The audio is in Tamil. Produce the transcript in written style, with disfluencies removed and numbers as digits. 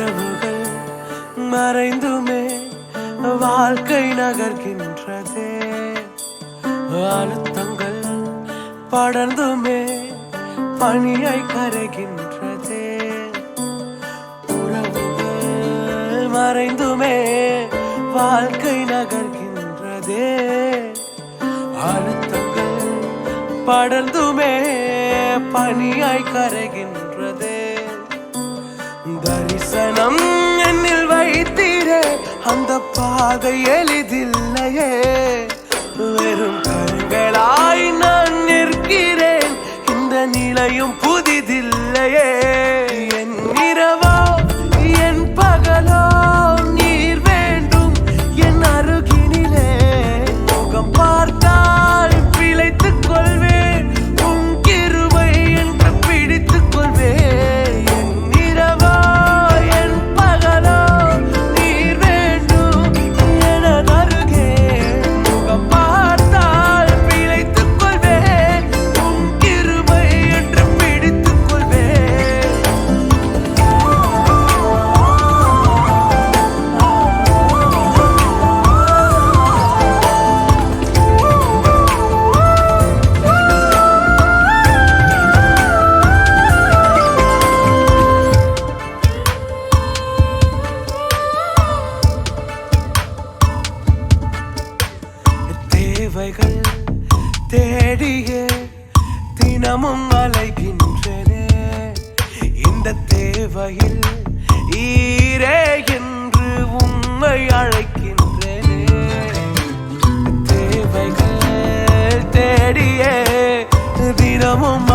உறவுகள் மறைந்துமே வாழ்க்கை நகர்கின்றதே. அழுத்தங்கள் படர்ந்துமே பனியாய் கரைகின்றதே. உறவுகள் மறைந்துமே வாழ்க்கை நகர்கின்றதே. அழுத்தங்கள் படர்ந்துமே பனியாய் கரைகின்றதே. தரிசனம் என்னில் வைத்தீரே, அந்த பாதை எளிதில்லையே. வெறும் கண்களாய் நான் நிற்கிறேன், இந்த நிலையும் புதிதில்லையே. என் இரவோ என் பகலோ நீர் வேண்டும் என் அருகினிலே. முகம் பார்த்தால் பிழைத்துக் கொள்வேன், உன் கிருபை என்று பிடித்துக் கொள்வேன். என் இரவோ என் பகலோ நீர் வேண்டும் என் அருகே. முகம் பார்த்தால் பிழைத்துக் கொள்வேன், உன் கிருபை என்று பிடித்துக் கொள்வேன். தேவைகள் தேடியே தினமும் அலைகின்றனே. இந்த தேவையில் ஈரே என்று உம்மை அழைக்கின்றனே. தேவைகள் தேடியே தினமும்